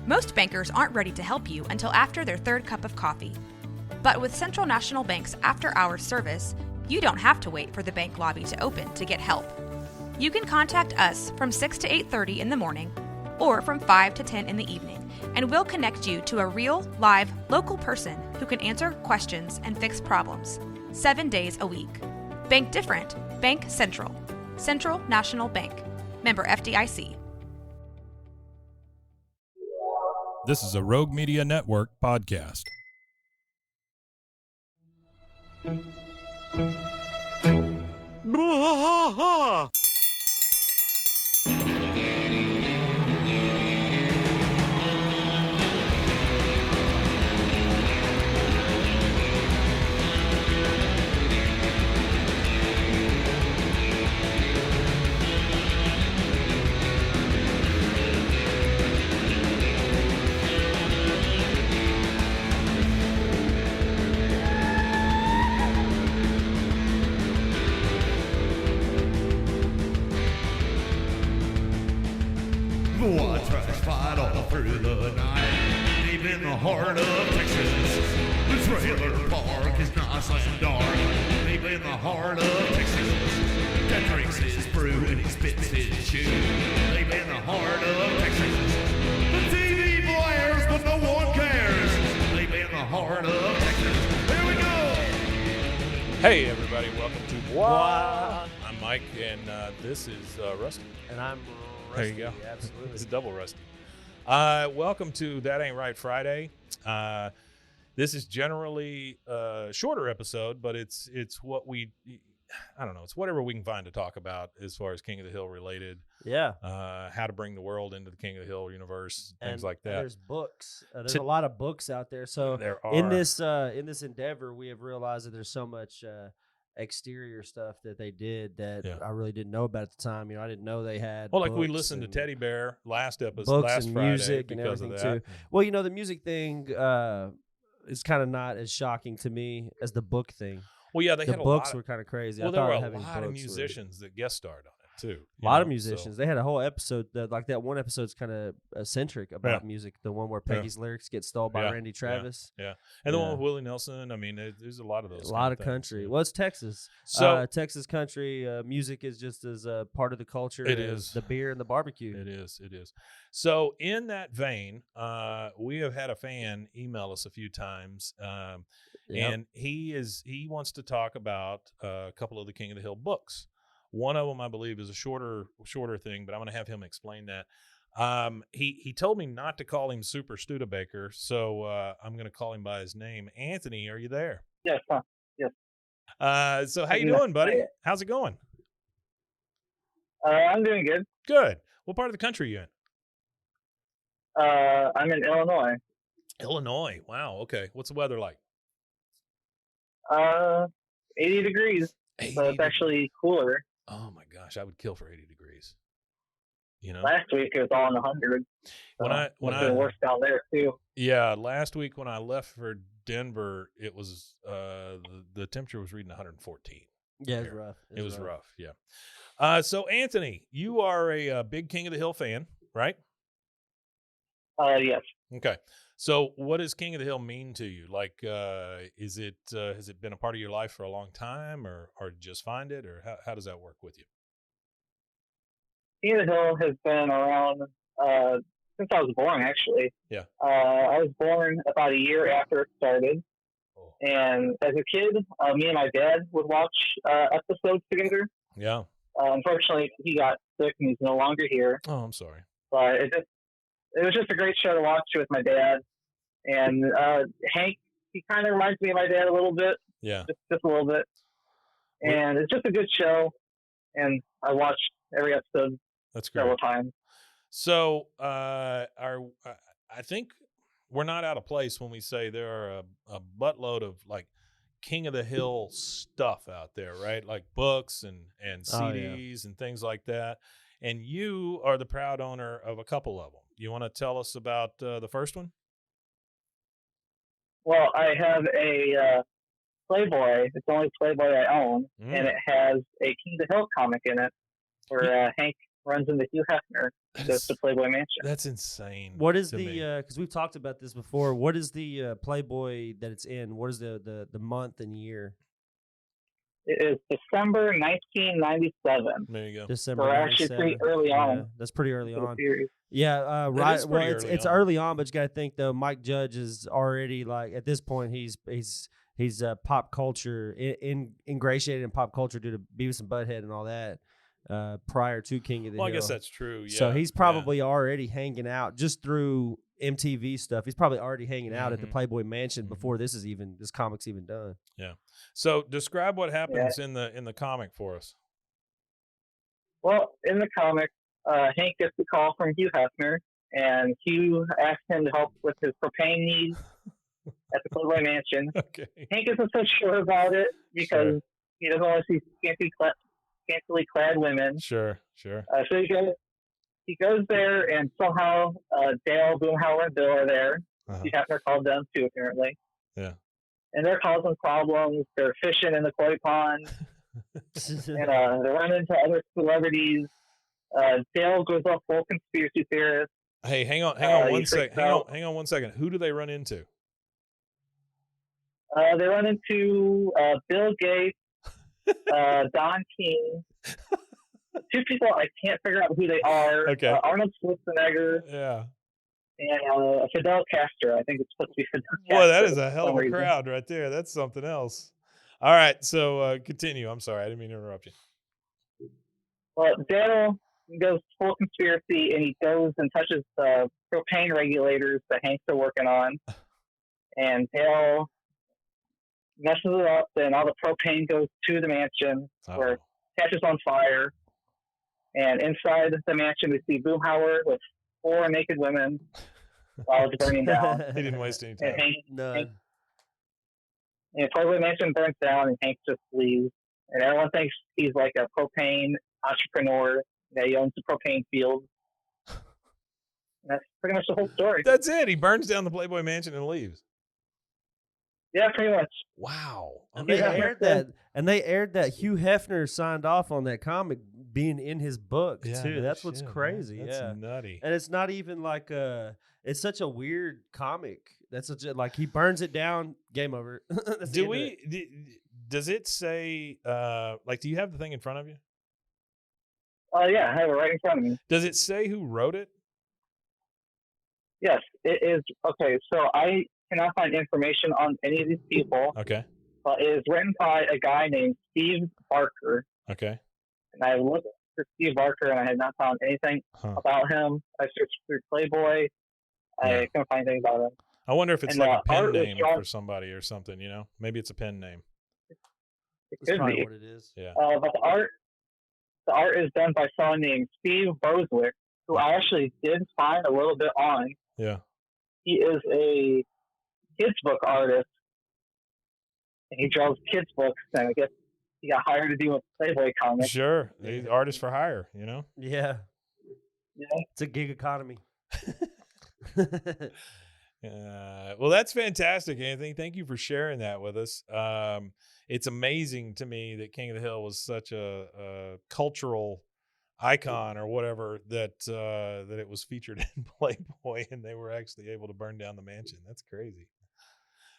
Most bankers aren't ready to help you until after their third cup of coffee. But with Central National Bank's after-hours service, you don't have to wait for the bank lobby to open to get help. You can contact us from 6 to 8:30 in the morning or from 5 to 10 in the evening, and we'll connect you to a real, live, local person who can answer questions and fix problems 7 days a week. Bank different. Bank Central. Central National Bank. Member FDIC. This is a Rogue Media Network podcast. White trash fight all through the night, deep in the heart of Texas. The trailer park is nice and dark, deep in the heart of Texas. That drinks his brew and he spits his chew, deep in the heart of Texas. The TV blares, but no one cares, deep in the heart of Texas. Here we go! Hey, everybody, welcome to What? I'm Mike, and this is Rusty. And I'm There Rusty. you go. Absolutely. It's double Rusty. Welcome to That Ain't Right Friday. This is generally a shorter episode, but it's what I don't know. It's whatever we can find to talk about as far as King of the Hill related. Yeah. How to bring the world into the King of the Hill universe, things like that. There's books. There's a lot of books out there. So There are. in this endeavor, we have realized that there's so much exterior stuff that they did that Yeah. I really didn't know about at the time. I didn't know they had. Well, like we books listened to and Teddy Bear last episode, books last and Friday music and because of everything that. too. Well, the music thing is kind of not as shocking to me as the book thing. Well, yeah, they The had books a lot. were kind of crazy. Well, I there thought were a having lot of books were- musicians that guest starred on it too. A lot of musicians. They had a whole episode that one episode's kind of eccentric about music. The one where Peggy's lyrics get stolen by Yeah, Randy Travis. Yeah, and the one Yeah. with Willie Nelson. I mean, there's a lot of those. A lot of things, country. yeah. Well, it's Texas. So Texas country music is just as a part of the culture. It as is. the beer and the barbecue. It is. So in that vein, we have had a fan email us a few times, Yep. and he wants to talk about a couple of the King of the Hill books. One of them, I believe, is a shorter thing, but I'm going to have him explain that. He told me not to call him Super Studebaker, so I'm going to call him by his name. Anthony, are you there? Yes. Yes. So how you doing, buddy? How's it going? I'm doing good. Good. What part of the country are you in? I'm in Illinois. Illinois. Wow. Okay. What's the weather like? 80 degrees. So 80 it's actually cooler. Oh my gosh, I would kill for 80 degrees. You know, Last week it was all in the hundreds. when I worse down there too. yeah, last week when I left for Denver, it was the temperature was reading 114. Yeah, it's Here. rough. It was rough. Yeah. So Anthony, you are a big King of the Hill fan, right? Yes. Okay. So what does King of the Hill mean to you? Like, has it been a part of your life for a long time, or just find it, or how does that work with you? King of the Hill has been around since I was born, actually. Yeah. I was born about a year after it started. Oh. And as a kid, me and my dad would watch episodes together. Yeah. Unfortunately, he got sick and he's no longer here. Oh, I'm sorry. But it was just a great show to watch with my dad. And Hank, he kind of reminds me of my dad a little bit. Yeah. Just a little bit. And it's just a good show. And I watched every episode That's great. several times. So, I think we're not out of place when we say there are a buttload of like King of the Hill stuff out there, right? Like books and CDs and things like that. And you are the proud owner of a couple of them. You want to tell us about the first one? Well, I have a Playboy. It's the only Playboy I own. And it has a King of the Hill comic in it where Hank runs into Hugh Hefner, goes to Playboy Mansion. That's insane. What is to me. because we've talked about this before. What is the Playboy that it's in? What is the month and year? It is December 1997. There you go. December. So we're actually pretty 97. early on. Yeah, that's pretty early to the on. series. Yeah, That right. is Well, pretty it's early on. early on, but you got to think though. Mike Judge is already like at this point he's pop culture ingratiated in pop culture due to Beavis and Butthead and all that. Prior to King of the Well, Hill. I guess that's true. Yeah. So he's probably already hanging out just through MTV stuff. He's probably already hanging out at the Playboy Mansion before this comic's even done. Yeah. So describe what happens in the comic for us. Well, in the comic, Hank gets a call from Hugh Hefner, and Hugh asks him to help with his propane needs at the Playboy Mansion. Okay. Hank isn't so sure about it because he doesn't want to see scantily clad women. Sure. So he goes there, and somehow Dale, Boomhauer, and Bill are there. Hugh Hefner called them too, apparently. Yeah. And they're causing problems. They're fishing in the koi pond. And they run into other celebrities. Dale goes off full conspiracy theorist. Hey, hang on 1 second. Hang on 1 second. Who do they run into? They run into Bill Gates, Don King. Two people I can't figure out who they are. Okay. Arnold Schwarzenegger. Yeah. And Fidel Castro. I think it's supposed to be Fidel Castro. Boy, that is a hell of a crowd right there. That's something else. All right, so continue. I'm sorry, I didn't mean to interrupt you. Well, Dale goes full conspiracy, and he goes and touches the propane regulators that Hank's are working on. And Dale messes it up, and all the propane goes to the mansion, where it catches on fire. And inside the mansion, we see Boomhauer with 4 naked women while it's burning down. He didn't waste any time. And Playboy Mansion burns down, and Hank just leaves. And everyone thinks he's like a propane entrepreneur, that he owns the propane field. And that's pretty much the whole story. That's it. He burns down the Playboy Mansion and leaves. Yeah, pretty much. Wow. And they aired that Hugh Hefner signed off on that comic being in his book too. No That's what's shit, crazy. man. That's nutty. And it's not even like it's such a weird comic. That's such a, like he burns it down, game over. Does it say do you have the thing in front of you? Yeah, I have it right in front of me. Does it say who wrote it? Yes, it is. Okay, so I cannot find information on any of these people. Okay. But it is written by a guy named Steve Barker. Okay. And I looked for Steve Barker, and I had not found anything about him. I searched through Playboy. I couldn't find anything about him. I wonder if it's like a pen name drawn for somebody or something, you know? Maybe it's a pen name. It could be. What it is. Yeah. But the art is done by someone named Steve Boswick, who I actually did find a little bit on. Yeah. He is a kids book artist, and he draws kids books, and I guess he got hired to do a Playboy comic. Sure. He's artist for hire, you know? Yeah. Yeah. It's a gig economy. Well, that's fantastic, Anthony. Thank you for sharing that with us. It's amazing to me that King of the Hill was such a cultural icon or whatever that it was featured in Playboy, and they were actually able to burn down the mansion. That's crazy.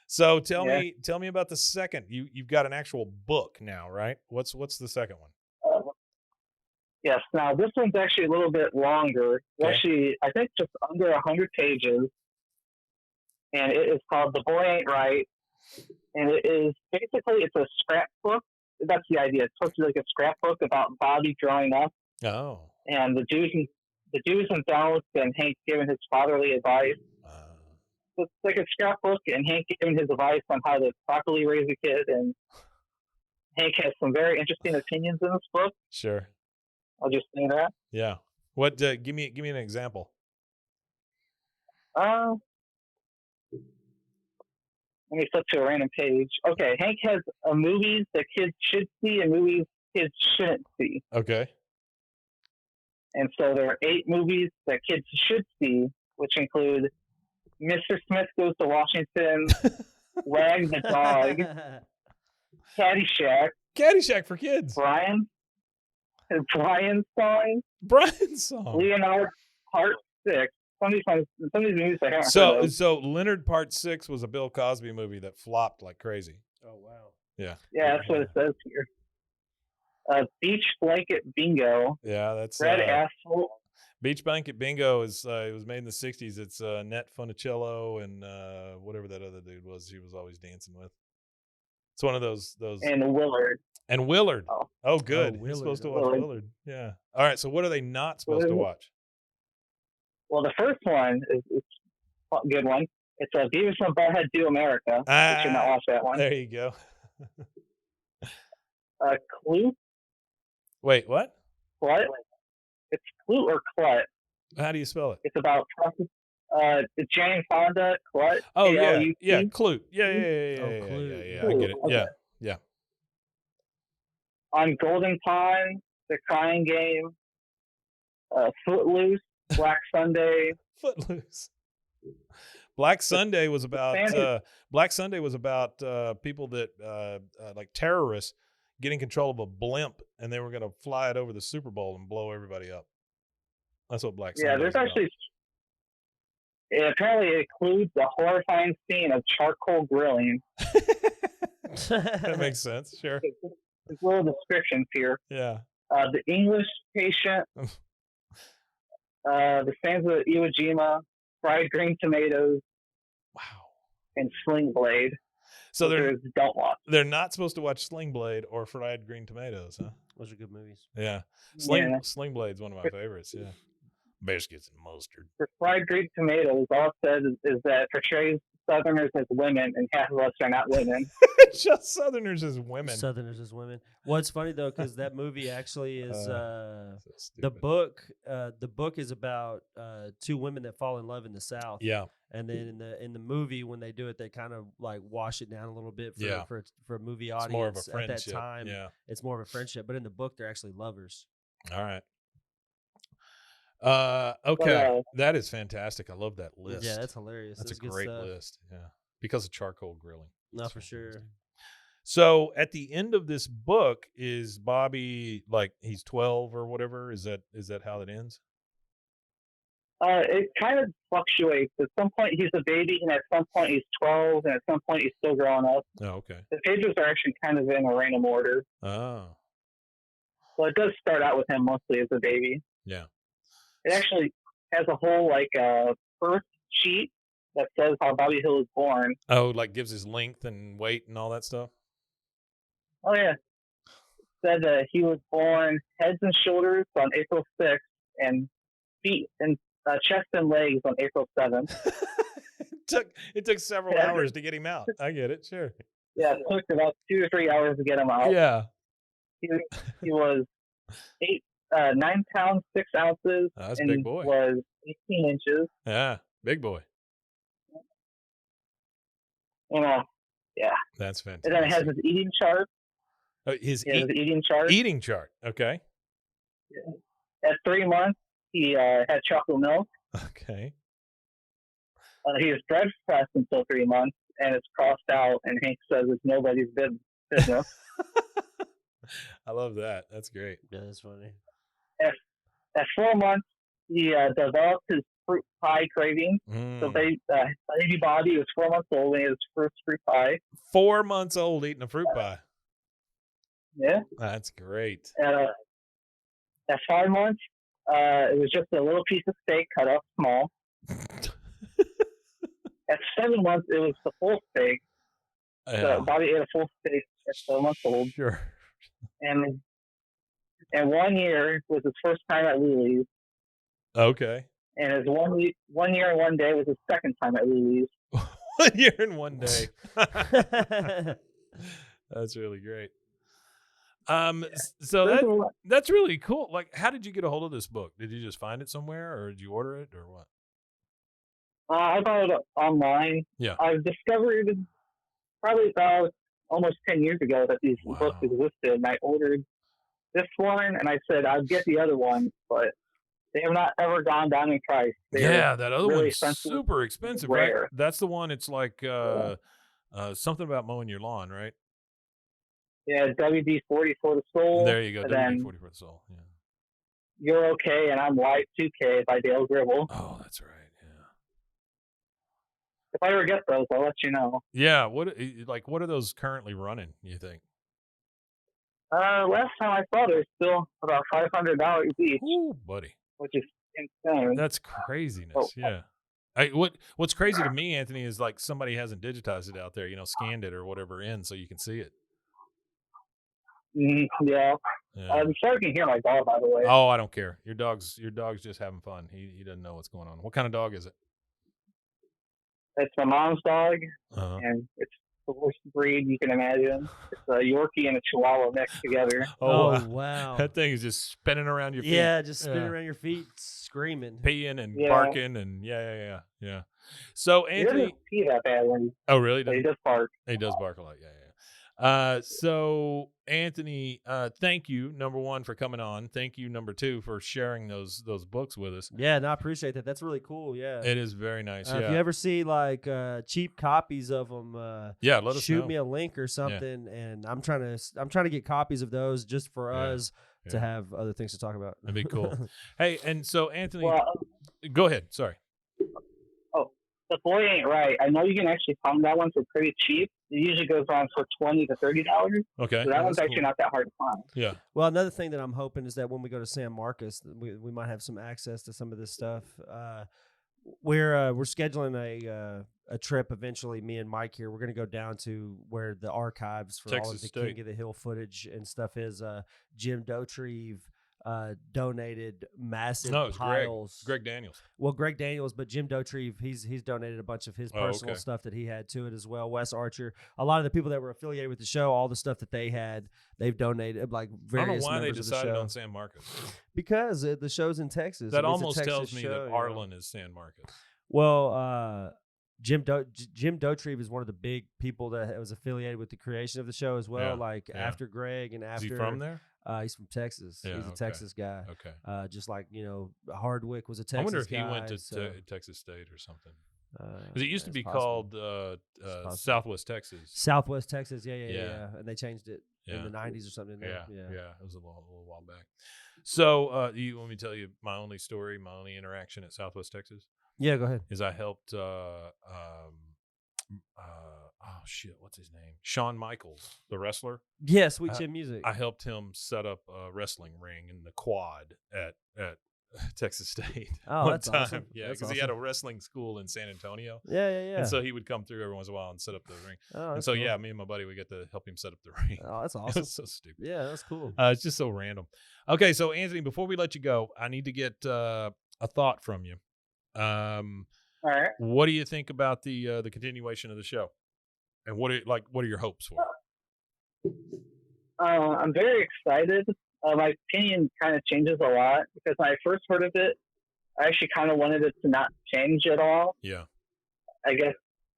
So tell me about the second. You've got an actual book now, right? What's the second one? Yes. Now this one's actually a little bit longer. Okay. Actually, I think just under 100 pages, and it is called "The Boy Ain't Right." And it is basically it's a scrapbook. That's the idea. It's supposed to be like a scrapbook about Bobby growing up. Oh. And the do's and don'ts, and Hank giving his fatherly advice. So it's like a scrapbook, and Hank giving his advice on how to properly raise a kid. And Hank has some very interesting opinions in this book. Sure. I'll just say that. Yeah. What? Give me an example. Let me flip to a random page. Okay, Hank has movies that kids should see and movies kids shouldn't see. Okay. And so there are 8 movies that kids should see, which include Mr. Smith Goes to Washington, Wag the Dog, Caddyshack. Caddyshack for kids. Brian's Song, Brian's song. Leonard Part 6. Some of these movies I haven't heard of. So Leonard Part 6 was a Bill Cosby movie that flopped like crazy. Oh wow. Yeah. Yeah, that's what it says here. Beach Blanket Bingo. Yeah, that's Red Asphalt. Beach Blanket Bingo is it was made in the 60s. It's Nat Funicello and whatever that other dude was he was always dancing with. It's one of those And Willard. And Willard. Oh, good. Oh, He's supposed to Willard. watch Willard. Willard. Yeah. All right, so what are they not supposed to watch? Well, the first one is a good one. It's a Beavis and Butthead Do America. You should not watch that one. There you go. Clue? Wait, what? Clut? It's Clue or Clut. How do you spell it? It's about Jane Fonda, Clut. Oh, yeah. K-L-U-T. Yeah, Clute. Yeah. Oh, Yeah, Clute. I get it. Okay. Yeah. On Golden Pond, The Crying Game, Footloose, Black Sunday. Footloose. Black Sunday was about people that like terrorists getting control of a blimp, and they were going to fly it over the Super Bowl and blow everybody up. That's what Black Sunday. Yeah, there's is about. actually. It includes the horrifying scene of charcoal grilling. That makes sense. Sure. There's little descriptions here. Yeah. The English Patient, the Sands of Iwo Jima, Fried Green Tomatoes, Wow. and Sling Blade. So don't watch. they're not supposed to watch Sling Blade or Fried Green Tomatoes, huh? Those are good movies. Yeah. Yeah. Sling Blade's one of my favorites. Yeah. Biscuits and mustard. For Fried Green Tomatoes, all it says is that it portrays Southerners as women, and half of us are not women. Just Southerners as women. Southerners as women. Well, it's funny though because that movie actually is So the stupid. book. The book is about two women that fall in love in the South. Yeah. And then in the movie, when they do it, they kind of like wash it down a little bit for a movie audience. It's more of a at friendship. that time. Yeah. It's more of a friendship, but in the book, they're actually lovers. All right. Okay. That is fantastic. I love that list. Yeah, that's hilarious. That's a good great stuff. list. Yeah. Because of charcoal grilling. No, That's for sure. fantastic. So at the end of this book, is Bobby like he's 12 or whatever? Is that how it ends? It kind of fluctuates. At some point, he's a baby, and at some point, he's 12, and at some point, he's still growing up. Oh, okay. The pages are actually kind of in a random order. Oh. So it does start out with him mostly as a baby. Yeah. It actually has a whole birth sheet that says how Bobby Hill was born. Oh, like gives his length and weight and all that stuff? Oh yeah, it said that he was born heads and shoulders on April 6th, and feet and chest and legs on April 7th. It took several hours to get him out. I get it, sure. Yeah, it took about 2 to 3 hours to get him out. Yeah. He was 9 pounds 6 ounces. Oh, that's a and big boy. Was 18 inches. Yeah, big boy. Yeah. That's fantastic. And then it has his eating chart. His His eating chart. eating chart. Okay. At 3 months, he had chocolate milk. Okay. He was breastfed until 3 months, and it's crossed out, and Hank says it's nobody's business. I love that. That's great. Yeah, that's funny. At 4 months, he developed his fruit pie craving. So baby Bobby was 4 months old when he had his first fruit pie. 4 months old eating a fruit pie. Yeah. That's great. At 5 months, it was just a little piece of steak cut up small. At 7 months, it was the full steak. Yeah. So Bobby ate a full steak at 7 months old. Sure. And 1 year was his first time at Lily's. Okay. And his 1 year and 1 day was his second time at Lily's. 1 year and 1 day. That's really great. So that's really cool. Like, how did you get a hold of this book? Did you just find it somewhere, or did you order it, or what? I bought it online. Yeah. I discovered probably about almost 10 years ago that these books existed, and I ordered this one, and I said I'd get the other one, but they have not ever gone down in price. Yeah, that other really one's expensive, super expensive, rare. right? That's the one. It's like something about mowing your lawn, right? Yeah, WD-40 for the soul. There you go. And then, WD-40 for the soul. You're Okay and I'm Live 2K by Dale Gribble. Oh, that's right. Yeah. If I ever get those, I'll let you know. Yeah. What are those currently running, you think? Last time I saw, they're still about $500 each, Ooh, buddy. which is insane. That's craziness. Oh. Yeah. What's crazy to me, Anthony, is like somebody hasn't digitized it out there, scanned it or whatever in so you can see it. Yeah. Yeah. I'm sorry you can hear my dog, by the way. Oh, I don't care. Your dog's just having fun. He doesn't know what's going on. What kind of dog is it? It's my mom's dog, Uh-huh. and it's the worst breed you can imagine. It's a Yorkie and a Chihuahua mixed together. Oh, wow. That thing is just spinning around your feet. Yeah, just spinning around your feet, screaming. Peeing and Yeah. barking and yeah. So He Anthony, doesn't pee that bad when oh really? he does bark. He does bark a lot. Yeah. So Anthony, thank you, number one, for coming on. Thank you, number two, for sharing those books with us. Yeah, no, I appreciate that. That's really cool. Yeah. It is very nice. If you ever see like cheap copies of them, let us shoot know. me a link or something, and I'm trying to get copies of those just for us to have other things to talk about. That'd be cool. Hey, and so Anthony, Well, go ahead. Sorry. The Boy Ain't Right. I know you can actually find that one for pretty cheap. It usually goes on for $20 to $30. Okay. So that one's that's actually cool. not that hard to find. Yeah. Well, another thing that I'm hoping is that when we go to San Marcos, we might have some access to some of this stuff. We're scheduling a trip eventually. Me and Mike here, we're going to go down to where the archives for all of Texas the State. King of the Hill footage and stuff is. Jim Dotrieve donated massive No, it's piles. Greg Daniels. Well, Greg Daniels, but Jim Dotrieve, he's donated a bunch of his personal okay. stuff that he had to it as well. Wes Archer, a lot of the people that were affiliated with the show, all the stuff that they had, they've donated. Like I don't various know why they members of the decided show. on San Marcos. Because the show's in Texas. That I mean, it's a almost Texas tells me show, that you know. Arlen is San Marcos. Well, Jim Dotrieve is one of the big people that was affiliated with the creation of the show as well. Yeah. After Greg and after Is he from there? He's from Texas. Yeah, He's a okay. Texas guy. Okay. Just like Hardwick was a Texas guy. I wonder if he went to so, Texas State or something. because Because it used to be called Southwest Texas. Southwest Texas. Yeah. And they changed it in Yeah. the 90s or something. Yeah. Yeah. It was a little while back. So you want me to tell you my only story, my only interaction at Southwest Texas? Yeah, go ahead. Is I helped what's his name? Shawn Michaels, the wrestler. Yeah, Sweet Chin Music. I helped him set up a wrestling ring in the quad at Texas State. Oh, one that's time. awesome. Yeah, That's because he had a awesome. wrestling school in San Antonio. Yeah. And so he would come through every once in a while and set up the ring. Oh, And that's so, cool. me and my buddy, we get to help him set up the ring. Oh, that's It awesome. was so stupid. Yeah, that's cool. It's just so random. Okay, so Anthony, before we let you go, I need to get a thought from you. All right. What do you think about the continuation of the show? And what are your hopes for it? I'm very excited. My opinion kind of changes a lot because when I first heard of it, I actually kind of wanted it to not change at all. Yeah. I guess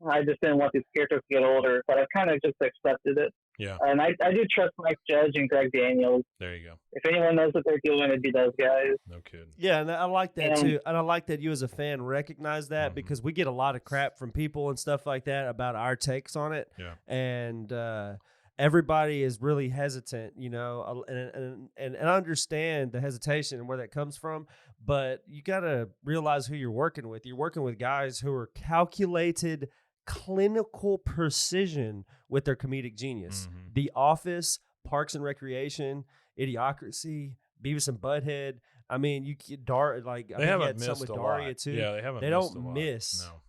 I just didn't want these characters to get older, but I kind of just accepted it. Yeah. And I do trust Mike Judge and Greg Daniels. There you go. If anyone knows what they're doing, it'd be those guys. No kidding. Yeah, and I like that And- too. And I like that you as a fan recognize that Mhm. because we get a lot of crap from people and stuff like that about our takes on it. Yeah. And everybody is really hesitant, and I understand the hesitation and where that comes from, but you got to realize who you're working with. You're working with guys who are calculated clinical precision with their comedic genius. Mhm. The Office, Parks and Recreation, Idiocracy, Beavis and Butthead. I mean, you get They you haven't had missed something with a Daria lot. too. Yeah, they haven't. They missed don't a lot. miss. No.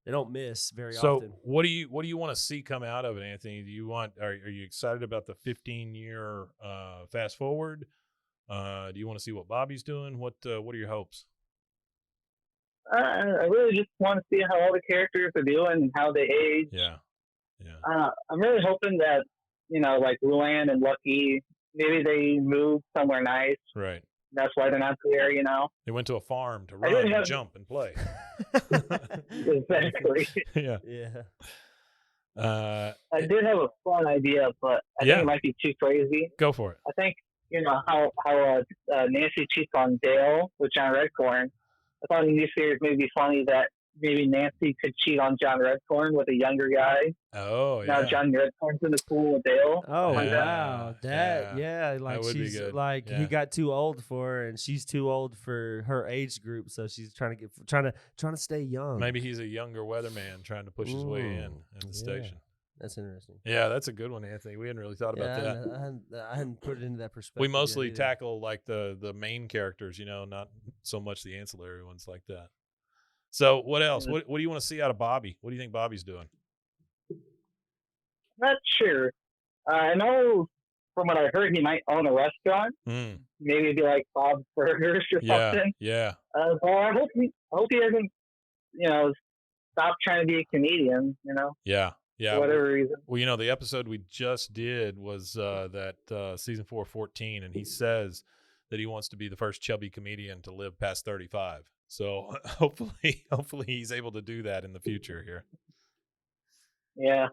They don't miss very So often. what do you want to see come out of it, Anthony? Do you are you excited about the 15-year fast forward? Do you want to see what Bobby's doing? What are your hopes? I really just want to see how all the characters are doing and how they age. Yeah. I'm really hoping that, like Luann and Lucky, maybe they move somewhere nice. Right. That's why they're not there, They went to a farm to I run really and have- jump and play. Exactly. Yeah. Yeah. I did have a fun idea, but I Yeah. think it might be too crazy. Go for it. I think, how Nancy cheats on Dale with John Redcorn. I thought in these series maybe be funny that maybe Nancy could cheat on John Redcorn with a younger guy. Oh Now yeah. John Redcorn's in the pool with Dale. Oh Like that. wow, like would be she's good. like Yeah. he got too old for her, and she's too old for her age group, so she's trying to stay young. Maybe he's a younger weatherman trying to push his way in the station. That's interesting. Yeah, that's a good one, Anthony. We hadn't really thought about that. I hadn't put it into that perspective. We mostly yet either. tackle like the main characters, not so much the ancillary ones like that. So what else? What do you want to see out of Bobby? What do you think Bobby's doing? Not sure. I know from what I heard, he might own a restaurant. Maybe it'd be like Bob's Burgers or something. Yeah. But I hope he doesn't, stop trying to be a comedian. Yeah. For whatever reason. Well, the episode we just did was that season 4, 14, and he says that he wants to be the first chubby comedian to live past 35. So hopefully he's able to do that in the future here. Yeah.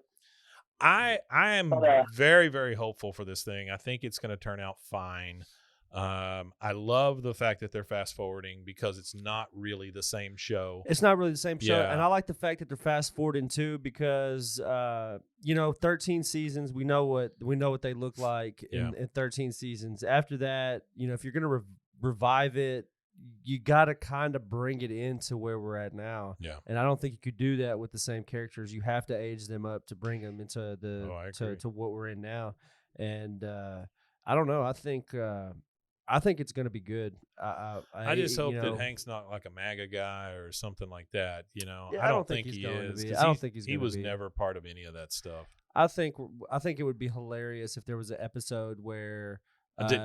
I am very, very hopeful for this thing. I think it's going to turn out fine. I love the fact that they're fast forwarding because it's not really the same show. It's not really the same show. Yeah. And I like the fact that they're fast forwarding too because 13 seasons, we know what they look like in 13 seasons. After that, if you're going to revive it, you got to kind of bring it into where we're at now. Yeah. And I don't think you could do that with the same characters. You have to age them up to bring them into to what we're in now. And I don't know. I think it's going to be good. I just hope that Hank's not like a MAGA guy or something like that. I don't think he is. I don't think he was never part of any of that stuff. I think it would be hilarious if there was an episode where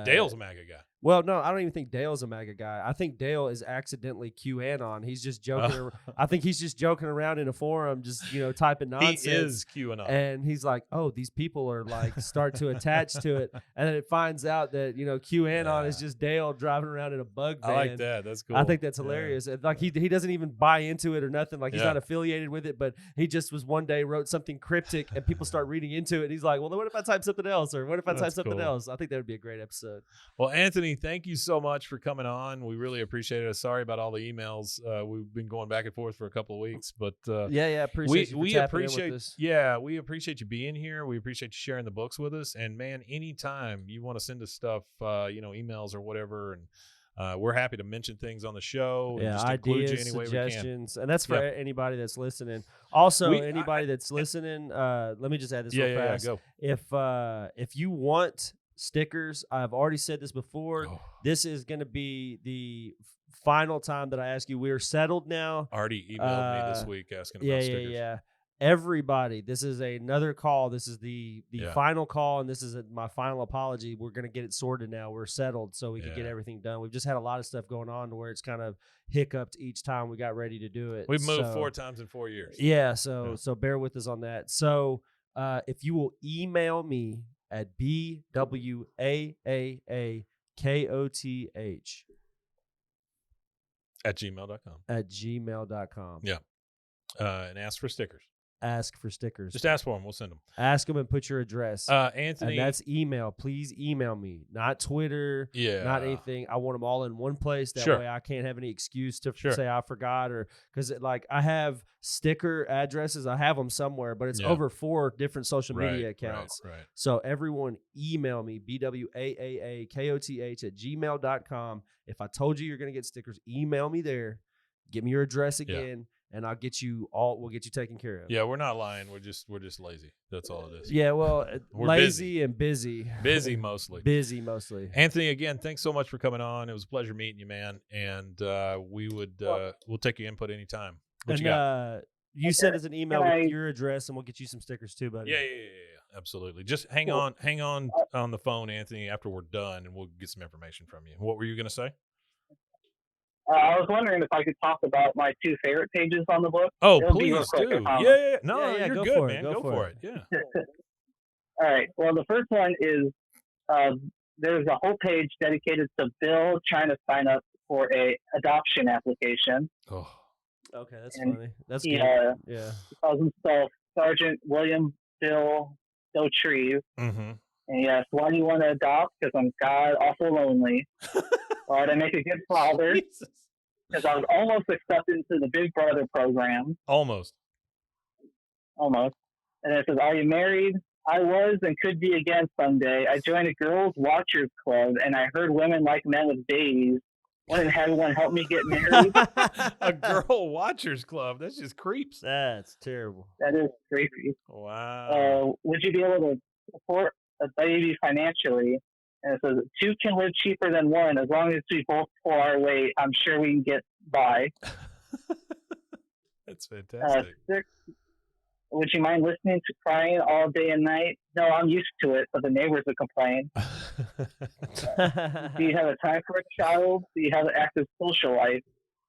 Dale's a MAGA guy. Well, no, I don't even think Dale's a MAGA guy. I think Dale is accidentally QAnon. He's just joking. I think he's just joking around in a forum, just typing nonsense. He is QAnon, and he's like, "Oh, these people are like start to attach to it," and then it finds out that QAnon is just Dale driving around in a bug van. I like that. That's cool. I think that's hilarious. Yeah. Like he doesn't even buy into it or nothing. Like he's not affiliated with it, but he just was one day wrote something cryptic, and people start reading into it. And he's like, "Well, what if I type something else? Or what if I type something else?" I think that would be a great episode. Well, Anthony, thank you so much for coming on. We really appreciate it. Sorry about all the emails. We've been going back and forth for a couple of weeks, but appreciate we appreciate you being here. We appreciate you sharing the books with us. And man, anytime you want to send us stuff, emails or whatever, and we're happy to mention things on the show. Yeah, and just ideas, include you any way suggestions, and that's for anybody that's listening. Also, anybody that's listening, let me just add this real fast. Yeah, go. If you want stickers, I've already said this before. This is going to be the final time that I ask you. We're settled now. Artie emailed me this week asking about stickers. Yeah. Everybody, this is another call. This is the final call, and this is my final apology. We're going to get it sorted now. We're settled so we can get everything done. We've just had a lot of stuff going on to where it's kind of hiccuped each time we got ready to do it. We've moved 4 times in 4 years. Yeah, so bear with us on that. So if you will email me at BWAAAKOTH at gmail.com. At gmail.com. Yeah. And ask for stickers. Ask for stickers. Just ask for them. We'll send them. Ask them and put your address. Anthony. And that's email. Please email me. Not Twitter. Yeah. Not anything. I want them all in one place. That way I can't have any excuse to say I forgot or because I have sticker addresses. I have them somewhere, but it's over 4 different social media accounts. Right. So everyone email me, BWAAAKOTH at gmail.com. If I told you you're going to get stickers, email me there. Give me your address again. And I'll get you we'll get you taken care of. Yeah, we're not lying. We're just lazy. That's all it is. Yeah, well, lazy and busy. Busy mostly. Busy mostly. Anthony, again, thanks so much for coming on. It was a pleasure meeting you, man. And we'll take your input anytime. What you got? You send us an email with your address, and we'll get you some stickers too, buddy. Yeah. Absolutely. Just hang on the phone, Anthony, after we're done, and we'll get some information from you. What were you going to say? I was wondering if I could talk about my 2 favorite pages on the book. Oh, please do. Yeah. No, you're go good, for man. Go for it. Yeah. All right. Well, the first one is there's a whole page dedicated to Bill trying to sign up for a adoption application. Oh. Okay, that's funny. That's good. Yeah. He calls himself Sergeant William Bill Dotrieve. Mm-hmm. And yes, why do you want to adopt? Because I'm god awful lonely. Why would I make a good father? because I was almost accepted into the Big Brother program. Almost. And it says, "Are you married?" I was and could be again someday. I joined a girls' watchers club, and I heard women like men with babies. Wanted everyone help me get married. A girl watchers club. That's just creeps. That's terrible. That is creepy. Wow. Would you be able to support a baby financially? And it says, "Two can live cheaper than one. As long as we both pull our weight, I'm sure we can get by." That's fantastic. 6, would you mind listening to crying all day and night? No, I'm used to it, but the neighbors will complain. Do you have a time for a child? Do you have an active social life?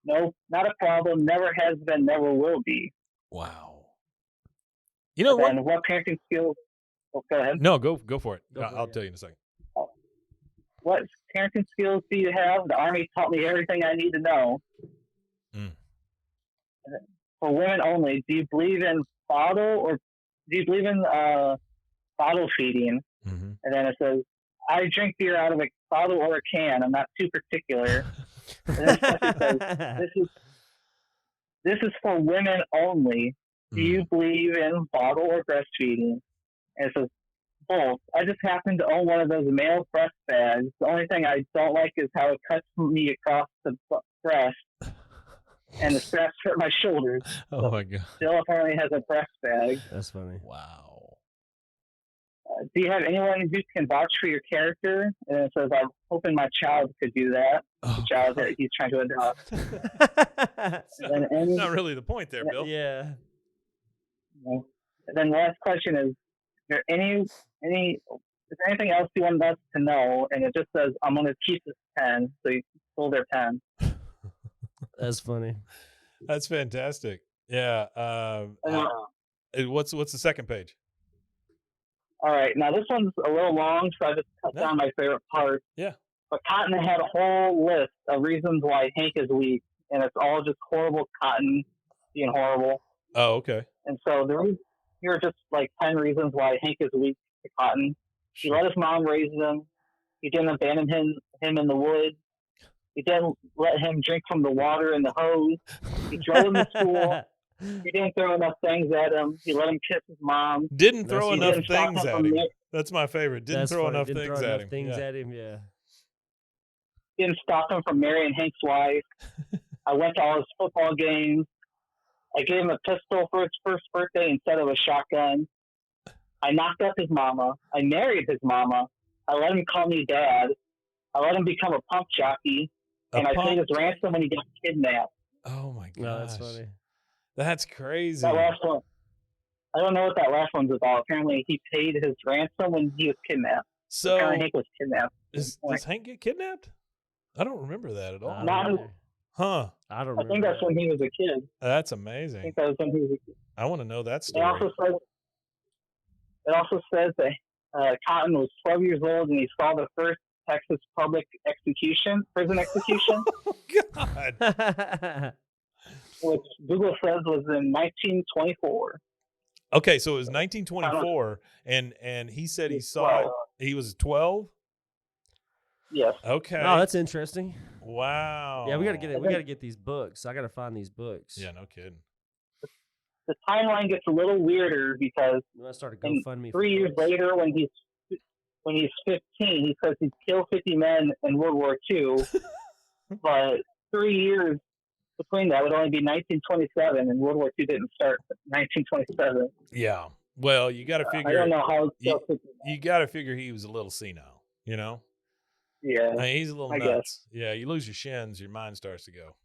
No, not a problem. Never has been, never will be. Wow. You know what? And what parenting skills? Oh, go ahead. No, go for it. Go for I'll it, tell you in a second. What parenting skills do you have? The Army taught me everything I need to know. For women only, do you believe in bottle or do you believe in bottle feeding? Mm-hmm. And then it says, "I drink beer out of a bottle or a can. I'm not too particular." And then it says, this is for women only. Do you believe in bottle or breastfeeding? And it says, "Both. I just happen to own one of those male breast bags. The only thing I don't like is how it cuts me across the breast, and the straps hurt my shoulders." Oh my god. Still apparently has a breast bag. That's funny. Wow. Do you have anyone who can vouch for your character? And it says, "I'm hoping my child could do that." The child that he's trying to adopt. Not really the point there, Bill. Yeah. And then the last question is there is there anything else you want us to know? And it just says, "I'm going to keep this pen." So you pull their pen. That's funny. That's fantastic. Yeah. What's the second page? All right. Now, this one's a little long, so I just cut down my favorite part. Yeah. But Cotton had a whole list of reasons why Hank is weak, and it's all just horrible Cotton being horrible. Oh, okay. And so here are just like 10 reasons why Hank is weak to Cotton. He let his mom raise him. He didn't abandon him in the woods. He didn't let him drink from the water in the hose. He drove him to school. He didn't throw enough things at him. He let him kiss his mom. Didn't throw enough didn't stop things him at from him. mar- That's my favorite. Didn't That's throw funny. enough Didn't things throw at enough him. things Yeah. at him, yeah. Didn't stop him from marrying Hank's wife. I went to all his football games. I gave him a pistol for his first birthday instead of a shotgun. I knocked up his mama. I married his mama. I let him call me dad. I let him become a pump jockey. And I paid his ransom when he got kidnapped. Oh my god. No, that's funny. That's crazy. That last one. I don't know what that last one's about. Apparently, he paid his ransom when he was kidnapped. So Apparently, Hank was kidnapped. does Hank get kidnapped? I don't remember that at all. Not- Huh. I don't I think that's when he was a kid. That's I amazing. think that was when he was a kid. I want to know that It story. also says that Cotton was 12 years old and he saw the first Texas prison execution, Oh god. which Google says was in 1924. Okay, so it was 1924 and he said he saw it. He was 12? Yes. Okay. Oh, that's interesting. Wow. Yeah, we gotta get it. We gotta get these books. I gotta find these books. Yeah, no kidding. The timeline gets a little weirder because I'm gonna start a in GoFundMe. 3 years later, when he's 15, he says he'd kill 50 men in World War II. But 3 years between that would only be 1927, and World War II didn't start until 1927. Yeah. Well, you got to figure. I don't know how. You got to figure he was a little senile. You know. Yeah. I mean, he's a little I nuts. guess. Yeah, you lose your shins, your mind starts to go.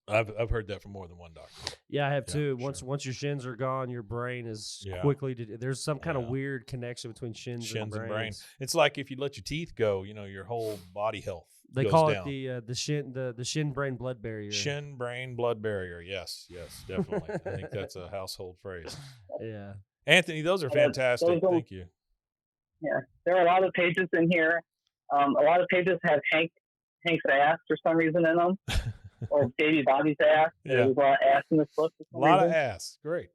I've heard that from more than one doctor. Yeah, I have Yeah, too. sure. Once your shins are gone, your brain is Yeah. quickly. There's some kind of Yeah. weird connection between shins and and brain. brains. It's like if you let your teeth go, you know, your whole body health. They goes call down. it the shin brain blood barrier. Shin brain blood barrier. Yes, definitely. I think that's a household phrase. Yeah. Anthony, those are fantastic. Thank you. Yeah. There are a lot of pages in here. A lot of pages have Hank's ass for some reason in them, or Baby Bobby's ass. Yeah. There's a lot of ass in this book. For A some lot of reason. ass. Great.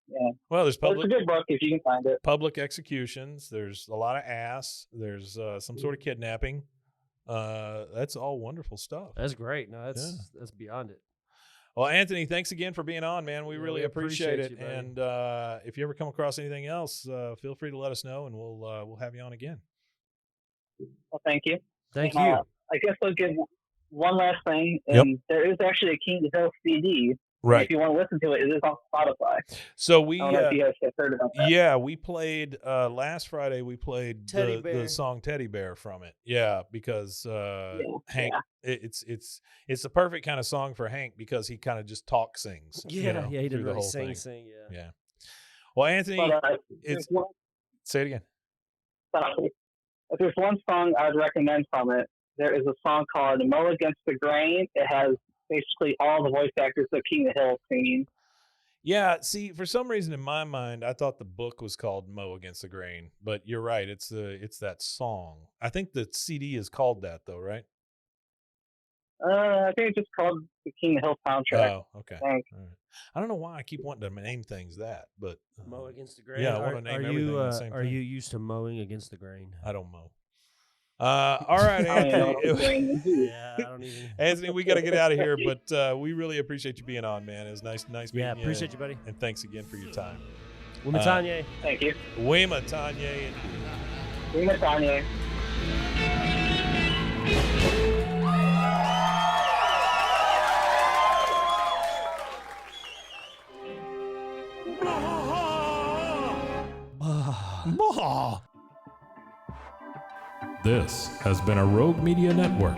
Yeah. Well, there's But it's a good book if you can find it. public executions. There's a lot of ass. There's some sort of kidnapping. That's all wonderful stuff. That's great. No, that's beyond it. Well, Anthony, thanks again for being on, man. We Yeah, really we appreciate it. appreciate you, And if you ever come across anything else, feel free to let us know, and we'll have you on again. Well, thank you. Thank And, you. I guess I'll give one last thing. And there is actually a King of the Hill CD. Right. If you want to listen to it, it is on Spotify. So we, I don't know if you guys have heard about that. yeah, we played last Friday. We played Teddy the Bear. song "Teddy Bear" from it. Yeah, because Hank, yeah. it's the perfect kind of song for Hank because he kind of just talk sings. Yeah, you know, he through didn't the really whole sing. Yeah. Yeah. Well, Anthony, But it's there's say it again. if there's one song I'd recommend from it, there is a song called "Mow Against the Grain." It has basically all the voice actors of King of the Hill singing. Yeah, see, for some reason in my mind, I thought the book was called "Mow Against the Grain," but you're right. It's that song. I think the CD is called that, though, right? I think it's just called the King of the Hill soundtrack. Oh, okay. Thanks. All right. I don't know why I keep wanting to name things that, but Mow against the grain. yeah, I want to name everything the same Are thing. you used to mowing against the grain? I don't mow. All right, Anthony. Yeah, I don't even. Anthony, we got to get out of here, but we really appreciate you being on, man. It was nice meeting you. Yeah, appreciate you, buddy. And thanks again for your time. Wimatanye. Thank you. Wema Tanya. Wimatanye. This has been a Rogue Media Network